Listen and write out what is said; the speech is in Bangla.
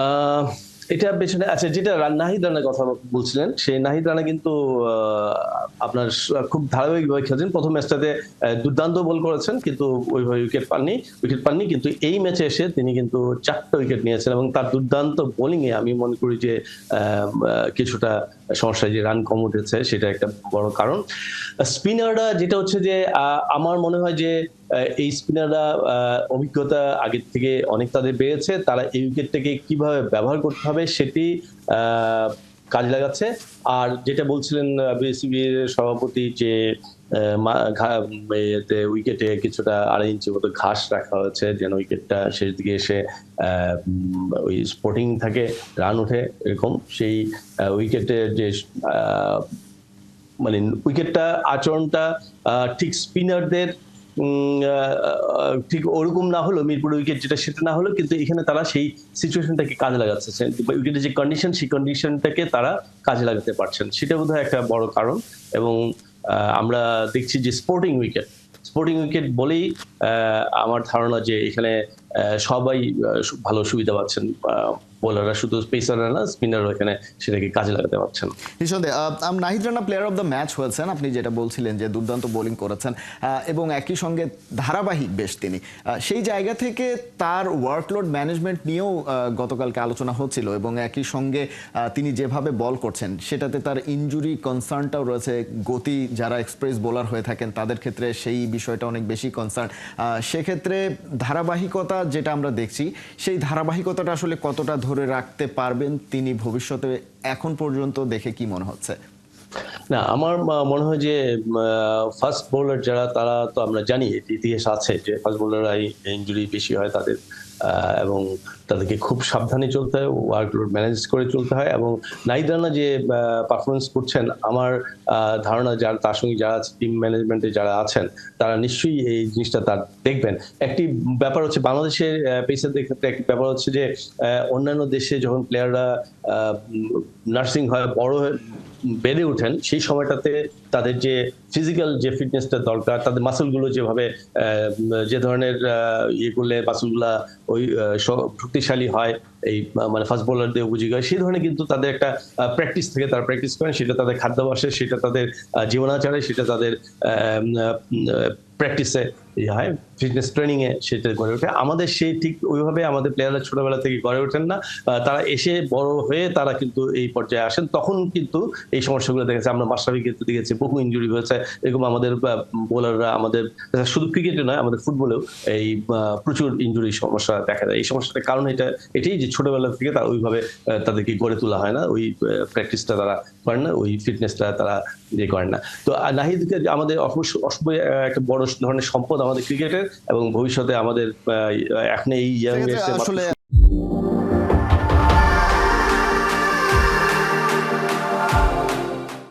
আহ, এটা পেছনে আচ্ছা, যেটা নাহিদ রানার কথা বলছিলেন, সেই নাহিদ রানা কিন্তু আপনার খুব ধারাবাহিকভাবে খেলছেন। প্রথম ম্যাচটাতে দুর্দান্ত বল করেছেন, কিন্তু ওইভাবে উইকেট পাননি। কিন্তু এই ম্যাচে এসে তিনি কিন্তু 4টা উইকেট নিয়েছেন, এবং তার দুর্দান্ত বোলিং এ আমি মনে করি যে কিছুটা সমস্যা, যে রান কম উঠেছে সেটা একটা বড় কারণ। স্পিনাররা যেটা হচ্ছে যে আমার মনে হয় যে এই স্পিনাররা অভিজ্ঞতা আগের থেকে অনেক তাদের বেড়েছে, তারা এই উইকেটটাকে কিভাবে ব্যবহার করতে হবে সেটি আহ, কাজে লাগাচ্ছে। আর যেটা বলছিলেন বিসিবির সভাপতি যে উইকেটে কিছুটা 2.5 ইঞ্চি মতো ঘাস রাখা হয়েছে, যেন উইকেটটা শেষ দিকে এসে ওই স্পোর্টিং থাকে, রান উঠে এরকম। সেই উইকেটের যে আহ, মানে উইকেটটা আচরণটা ঠিক স্পিনারদের ঠিক ওরকম না হলো, মিরপুরের উইকেট যেটা সেটা না হলো, কিন্তু এখানে তারা সেই সিচুয়েশনটাকে কাজে লাগাচ্ছে। উইকেটের যে কন্ডিশন, সেই কন্ডিশনটাকে তারা কাজে লাগাতে পারছেন, সেটা বোধহয় একটা বড় কারণ। এবং আমরা দেখছি যে স্পোর্টিং উইকেট বলেই আমার ধারণা যে এখানে সবাই ভালো সুবিধা পাচ্ছেন। বোলাররা, শুধু পেসাররা না, স্পিনারও এখানে সেটাকে কাজে লাগাতে পারছেন। নিঃসন্দেহে Nahid Rana player of the match হয়েছেন। আপনি যেটা বলছিলেন যে দুর্দান্ত বোলিং করেছেন, এবং একই সঙ্গে ধারাবাহিক বেশ তিনি। সেই জায়গা থেকে তার ওয়ার্কলোড ম্যানেজমেন্ট নিয়েও গতকালকে আলোচনা হচ্ছিল, এবং একই সঙ্গে তিনি যেভাবে বল করছেন সেটাতে তার ইনজুরি কনসার্নটাও রয়েছে। গতি যারা এক্সপ্রেস বোলার হয়ে থাকেন তাদের ক্ষেত্রে সেই বিষয়টা অনেক বেশি কনসার্ন। সেক্ষেত্রে ধারাবাহিকতা যেটা আমরা দেখছি, সেই ধারাবাহিকতাটা আসলে কতটা ধরে রাখতে পারবেন তিনি ভবিষ্যতে, এখন পর্যন্ত দেখে কি মনে হচ্ছে? না, আমার মনে হয় যে ফাস্ট বোলার যারা, তারা তো আমরা জানি ইতিহাস আছে যে ফাস্ট বোলাররা ইনজুরি বেশি হয় তাদের, এবং তাদেরকে খুব সাবধানে চলতে হয়, ওয়ার্কলোড ম্যানেজ করে চলতে হয়। এবং নাহিদ রানা যে পারফরমেন্স করছেন, আমার ধারণা যারা তার সঙ্গে যারা টিম ম্যানেজমেন্টে যারা আছেন, তারা নিশ্চয়ই এই জিনিসটা তার দেখবেন। একটি ব্যাপার হচ্ছে বাংলাদেশের পেসারদের ক্ষেত্রে, একটি ব্যাপার হচ্ছে যে অন্যান্য দেশে যখন প্লেয়াররা নার্সিং হয়, বড় বেড়ে ওঠেন, সেই সময়টাতে তাদের যে ফিজিক্যাল যে ফিটনেসটা দরকার, তাদের মাসলগুলো যেভাবে যে ধরনের ইয়ে করলে মাসলগুলা ওই শক্তিশালী হয়, এই মানে ফাস্ট বোলারদের উপযোগী হয়, সেই ধরনের কিন্তু তাদের একটা প্র্যাকটিস থেকে তারা প্র্যাকটিস করেন। সেটা তাদের খাদ্যাভ্যাসে, সেটা তাদের জীবনাচারে, সেটা তাদের প্র্যাকটিসে হয়, ফিটনেস ট্রেনিং এ সেটা গড়ে ওঠে। আমাদের সেই ঠিক ওইভাবে আমাদের প্লেয়াররা ছোটবেলা থেকে গড়ে ওঠেন না। তারা এসে বড় হয়ে তারা কিন্তু এই পর্যায়ে আসেন, তখন কিন্তু এই সমস্যাগুলো দেখেছে। আমরা মাশরাফি ক্ষেত্রে দেখেছি বহু ইনজুরি হয়েছে, এরকম আমাদের বোলাররা, আমাদের শুধু ক্রিকেটে নয়, আমাদের ফুটবলেও এই প্রচুর ইনজুরি সমস্যা দেখা যায়। এই সমস্যাটার কারণ এটাই যে ছোটবেলা থেকে তারা ওইভাবে তাদেরকে গড়ে তোলা হয় না, ওই প্র্যাকটিসটা তারা করেন না, ওই ফিটনেসটা তারা ইয়ে করেন না। তো নাহিদকে আমাদের অসম্ভব একটা বড় ধরনের সম্পদ আমাদের ক্রিকেটের, এবং ভবিষ্যতে আমাদের এখন এই ইয়াং আসলে